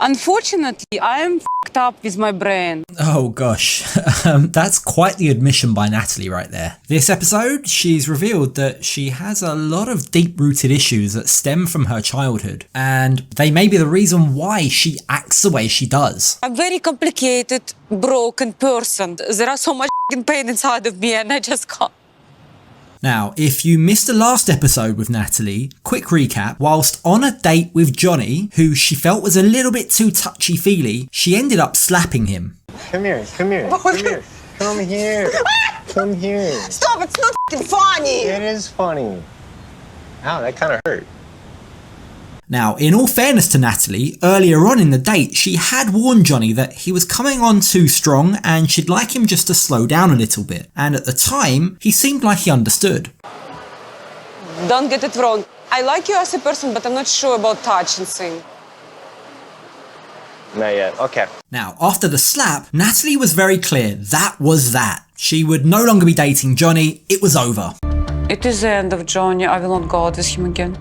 Unfortunately, I'm f***ed up with my brain. Oh gosh, that's quite the admission by Natalie right there. This episode, she's revealed that she has a lot of deep-rooted issues that stem from her childhood, and they may be the reason why she acts the way she does. I'm a very complicated, broken person. There are so much pain inside of me and I just can't. Now, if you missed the last episode with Natalie, quick recap, whilst on a date with Johnny, who she felt was a little bit too touchy-feely, she ended up slapping him. Come here. Come here. Come here. Stop, it's not f***ing funny. It is funny. Ow, that kind of hurt. Now, in all fairness to Natalie, earlier on in the date, she had warned Johnny that he was coming on too strong and she'd like him just to slow down a little bit. And at the time, he seemed like he understood. Don't get it wrong. I like you as a person, but I'm not sure about touch and thing. Not yet. Okay. Now, after the slap, Natalie was very clear that was that. She would no longer be dating Johnny. It was over. It is the end of Johnny. I will not go out with him again.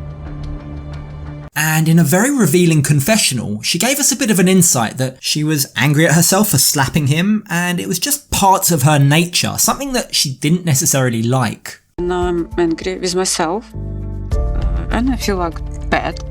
And in a very revealing confessional, she gave us a bit of an insight that she was angry at herself for slapping him, and it was just parts of her nature, something that she didn't necessarily like. Now I'm angry with myself, and I feel like bad.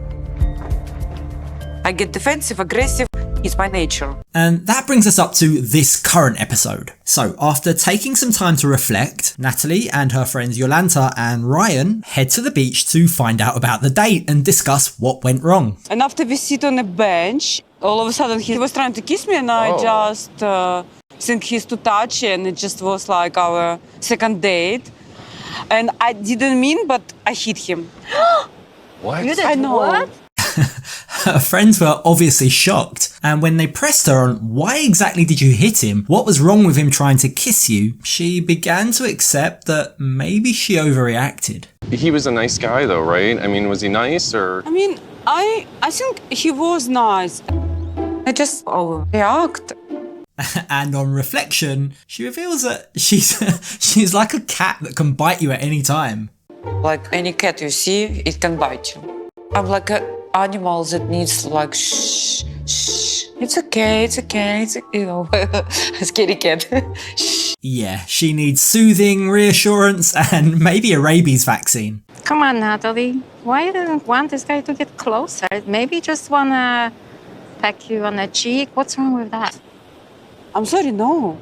I get defensive, aggressive. It's my nature. And that brings us up to this current episode. So after taking some time to reflect, Natalie and her friends Yolanta and Ryan head to the beach to find out about the date and discuss what went wrong. And after we sit on a bench, all of a sudden he was trying to kiss me and I just think he's too touchy and it just was like our second date. And I didn't mean, but I hit him. What? You did I know. what? Her friends were obviously shocked, and when they pressed her on why exactly did you hit him, what was wrong with him trying to kiss you, she began to accept that maybe she overreacted. He was a nice guy though, right? I mean, was he nice or? I mean, I think he was nice. I just overreact. And on reflection, she reveals that she's like a cat that can bite you at any time. Like any cat you see, it can bite you. I'm like an animal that needs like shh, shh. It's okay, you know, a scary cat. Shh. Yeah, she needs soothing, reassurance, and maybe a rabies vaccine. Come on, Natalie. Why you didn't want this guy to get closer? Maybe just wanna peck you on the cheek. What's wrong with that? I'm sorry, no.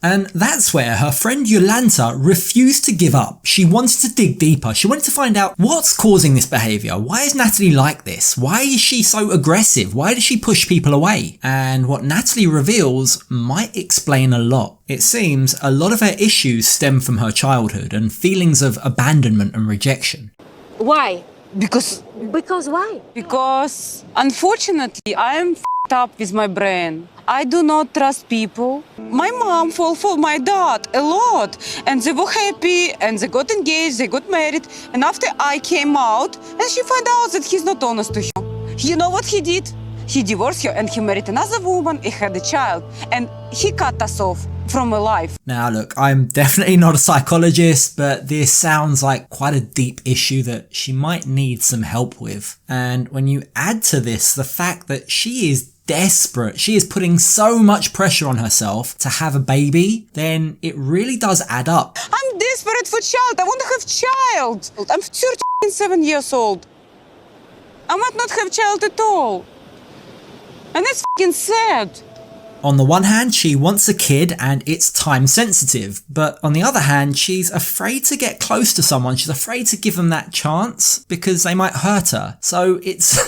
And that's where her friend Yolanta refused to give up. She wanted to dig deeper. She wanted to find out what's causing this behaviour. Why is Natalie like this? Why is she so aggressive? Why does she push people away? And what Natalie reveals might explain a lot. It seems a lot of her issues stem from her childhood and feelings of abandonment and rejection. Why? Because Why? Because unfortunately, I am f***ed up with my brain. I do not trust people. My mom fell for my dad a lot, and they were happy, and they got engaged, they got married, and after I came out, and she found out that he's not honest to her. You know what he did? He divorced her, and he married another woman, he had a child, and he cut us off from her life. Now look, I'm definitely not a psychologist, but this sounds like quite a deep issue that she might need some help with. And when you add to this the fact that she is desperate, she is putting so much pressure on herself to have a baby, then it really does add up. I'm desperate for child. I want to have child. I'm 37 years old. I might not have child at all. And that's f***ing sad. On the one hand, she wants a kid and it's time sensitive, but on the other hand, she's afraid to get close to someone. She's afraid to give them that chance because they might hurt her. So it's,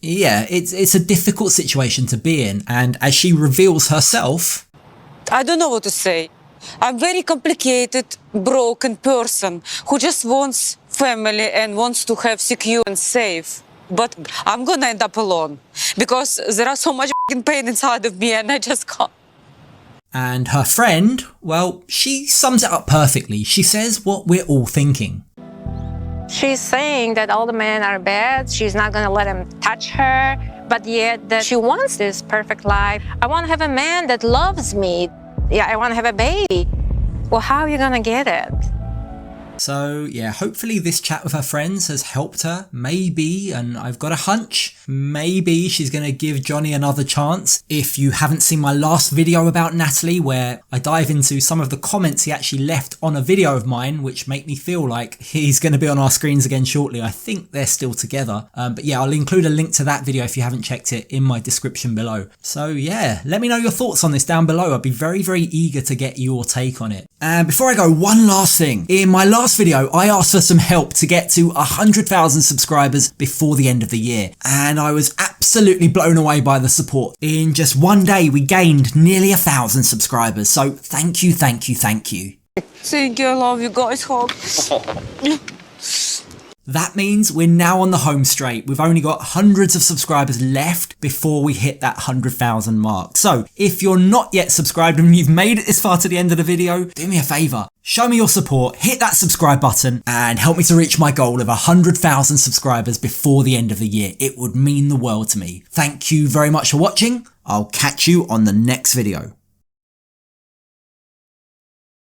yeah, it's a difficult situation to be in. And as she reveals herself, I don't know what to say. I'm a very complicated, broken person who just wants family and wants to have secure and safe. But I'm gonna end up alone because there are so much pain inside of me and I just can't. And her friend, well, she sums it up perfectly. She says what we're all thinking. She's saying that all the men are bad. She's not gonna let him touch her, but yet that she wants this perfect life. I want to have a man that loves me. Yeah, I want to have a baby. Well, how are you gonna get it? So yeah, hopefully this chat with her friends has helped her. Maybe, and I've got a hunch, maybe she's gonna give Johnny another chance. If you haven't seen my last video about Natalie, where I dive into some of the comments he actually left on a video of mine, which make me feel like he's gonna be on our screens again shortly. I think they're still together. But yeah, I'll include a link to that video if you haven't checked it in my description below. So yeah, let me know your thoughts on this down below. I'd be very, very eager to get your take on it. And before I go, one last thing. In my last video, I asked for some help to get to 100,000 subscribers before the end of the year. And I was absolutely blown away by the support. In just one day, we gained nearly 1,000 subscribers. So thank you, thank you, thank you. Thank you, I love you guys, hug. That means we're now on the home straight. We've only got hundreds of subscribers left before we hit that 100,000 mark. So if you're not yet subscribed and you've made it this far to the end of the video, do me a favor. Show me your support, hit that subscribe button and help me to reach my goal of 100,000 subscribers before the end of the year. It would mean the world to me. Thank you very much for watching. I'll catch you on the next video.